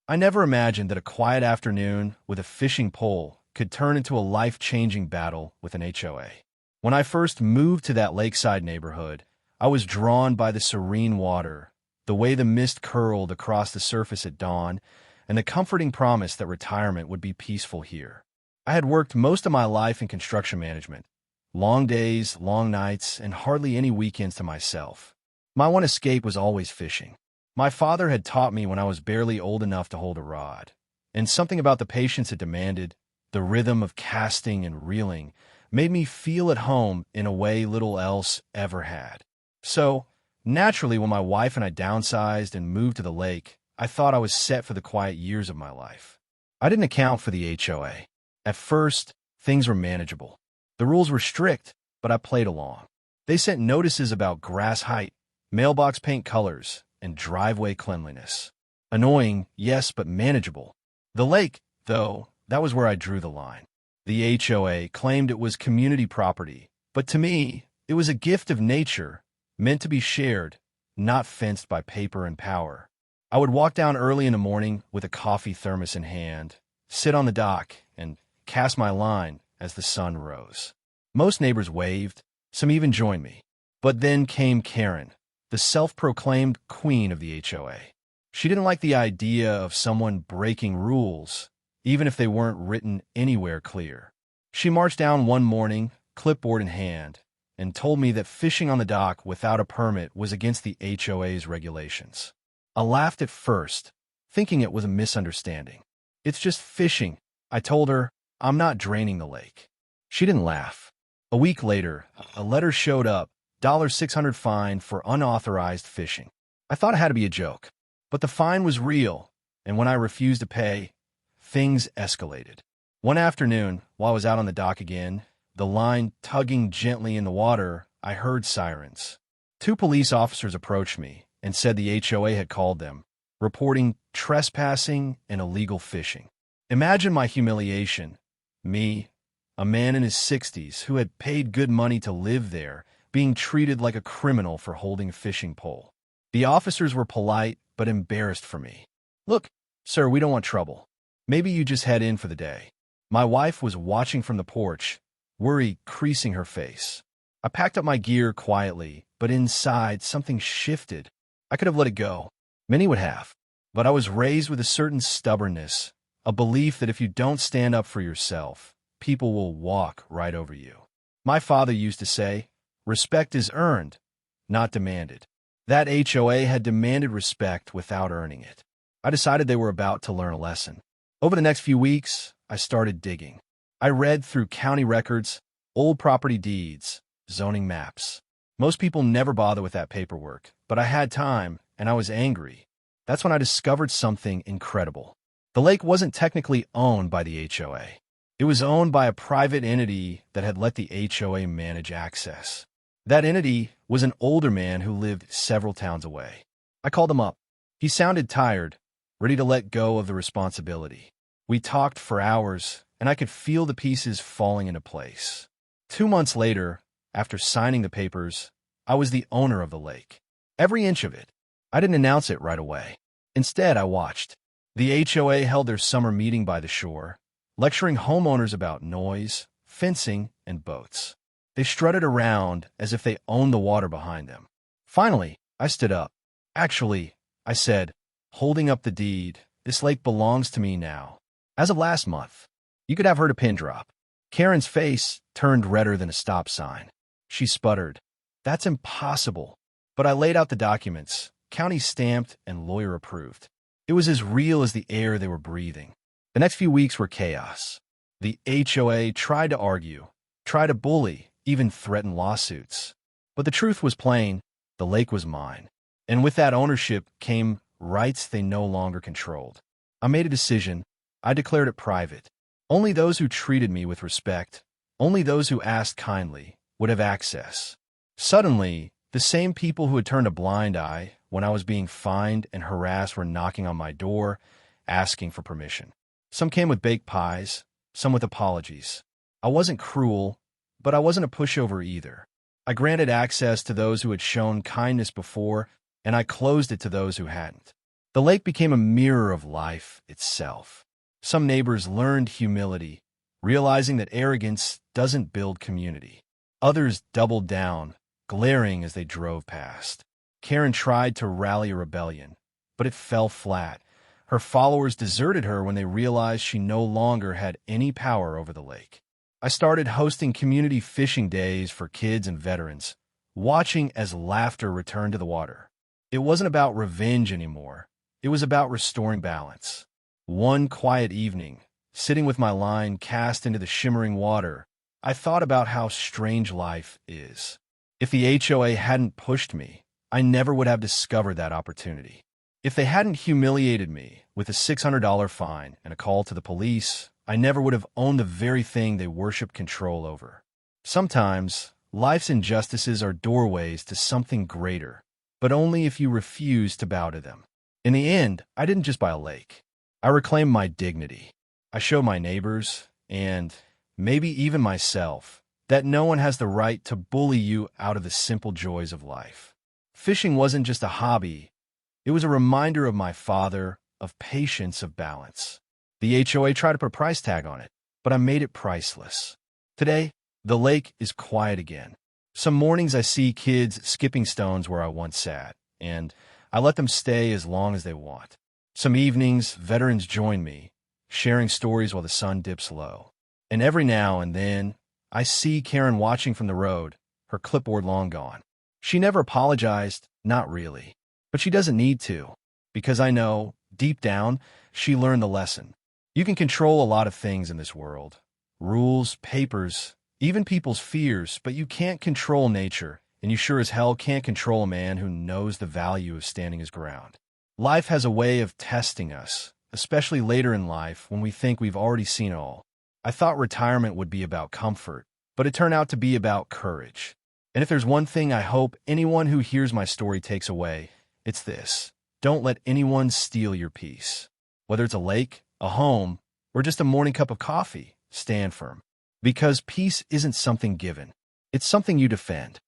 I never imagined that a quiet afternoon with a fishing pole could turn into a life-changing battle with an HOA. When I first moved to that lakeside neighborhood, I was drawn by the serene water, the way the mist curled across the surface at dawn, and the comforting promise that retirement would be peaceful here. I had worked most of my life in construction management. Long days, long nights, and hardly any weekends to myself. My one escape was always fishing. My father had taught me when I was barely old enough to hold a rod, and something about the patience it demanded, the rhythm of casting and reeling, made me feel at home in a way little else ever had. So, naturally, when my wife and I downsized and moved to the lake, I thought I was set for the quiet years of my life. I didn't account for the HOA. At first, things were manageable. The rules were strict, but I played along. They sent notices about grass height, mailbox paint colors, and driveway cleanliness. Annoying, yes, but manageable. The lake, though, that was where I drew the line. The HOA claimed it was community property, but to me, it was a gift of nature, meant to be shared, not fenced by paper and power. I would walk down early in the morning with a coffee thermos in hand, sit on the dock, and cast my line as the sun rose. Most neighbors waved, some even joined me. But then came Karen, the self-proclaimed queen of the HOA. She didn't like the idea of someone breaking rules, even if they weren't written anywhere clear. She marched down one morning, clipboard in hand, and told me that fishing on the dock without a permit was against the HOA's regulations. I laughed at first, thinking it was a misunderstanding. "It's just fishing," I told her. "I'm not draining the lake." She didn't laugh. A week later, a letter showed up, $600 fine for unauthorized fishing. I thought it had to be a joke, but the fine was real, and when I refused to pay, things escalated. One afternoon, while I was out on the dock again, the line tugging gently in the water, I heard sirens. 2 police officers approached me and said the HOA had called them, reporting trespassing and illegal fishing. Imagine my humiliation. Me, a man in his 60s who had paid good money to live there, being treated like a criminal for holding a fishing pole. The officers were polite but embarrassed for me. "Look, sir, we don't want trouble. Maybe you just head in for the day." My wife was watching from the porch, worry creasing her face. I packed up my gear quietly, but inside something shifted. I could have let it go. Many would have. But I was raised with a certain stubbornness, a belief that if you don't stand up for yourself, people will walk right over you. My father used to say, "Respect is earned, not demanded." That HOA had demanded respect without earning it. I decided they were about to learn a lesson. Over the next few weeks, I started digging. I read through county records, old property deeds, zoning maps. Most people never bother with that paperwork, but I had time, and I was angry. That's when I discovered something incredible. The lake wasn't technically owned by the HOA. It was owned by a private entity that had let the HOA manage access. That entity was an older man who lived several towns away. I called him up. He sounded tired, ready to let go of the responsibility. We talked for hours, and I could feel the pieces falling into place. 2 months later, after signing the papers, I was the owner of the lake. Every inch of it. I didn't announce it right away. Instead, I watched. The HOA held their summer meeting by the shore, lecturing homeowners about noise, fencing, and boats. They strutted around as if they owned the water behind them. Finally, I stood up. "Actually," I said, holding up the deed, "this lake belongs to me now. As of last month." You could have heard a pin drop. Karen's face turned redder than a stop sign. She sputtered, "That's impossible." But I laid out the documents, county stamped and lawyer approved. It was as real as the air they were breathing. The next few weeks were chaos. The HOA tried to argue, tried to bully, even threaten lawsuits. But the truth was plain, the lake was mine. And with that ownership came rights they no longer controlled. I made a decision. I declared it private. Only those who treated me with respect, only those who asked kindly, would have access. Suddenly, the same people who had turned a blind eye when I was being fined and harassed were knocking on my door, asking for permission. Some came with baked pies, some with apologies. I wasn't cruel, but I wasn't a pushover either. I granted access to those who had shown kindness before, and I closed it to those who hadn't. The lake became a mirror of life itself. Some neighbors learned humility, realizing that arrogance doesn't build community. Others doubled down, glaring as they drove past. Karen tried to rally a rebellion, but it fell flat. Her followers deserted her when they realized she no longer had any power over the lake. I started hosting community fishing days for kids and veterans, watching as laughter returned to the water. It wasn't about revenge anymore. It was about restoring balance. One quiet evening, sitting with my line cast into the shimmering water, I thought about how strange life is. If the HOA hadn't pushed me, I never would have discovered that opportunity. If they hadn't humiliated me with a $600 fine and a call to the police, I never would have owned the very thing they worship control over. Sometimes, life's injustices are doorways to something greater, but only if you refuse to bow to them. In the end, I didn't just buy a lake. I reclaimed my dignity. I showed my neighbors, and maybe even myself, that no one has the right to bully you out of the simple joys of life. Fishing wasn't just a hobby. It was a reminder of my father, of patience, of balance. The HOA tried to put a price tag on it, but I made it priceless. Today, the lake is quiet again. Some mornings I see kids skipping stones where I once sat, and I let them stay as long as they want. Some evenings, veterans join me, sharing stories while the sun dips low. And every now and then, I see Karen watching from the road, her clipboard long gone. She never apologized, not really. But she doesn't need to, because I know, deep down, she learned the lesson. You can control a lot of things in this world. Rules, papers, even people's fears, but you can't control nature, and you sure as hell can't control a man who knows the value of standing his ground. Life has a way of testing us, especially later in life when we think we've already seen it all. I thought retirement would be about comfort, but it turned out to be about courage. And if there's one thing I hope anyone who hears my story takes away, it's this: don't let anyone steal your peace. Whether it's a lake, a home, or just a morning cup of coffee, stand firm. Because peace isn't something given. It's something you defend.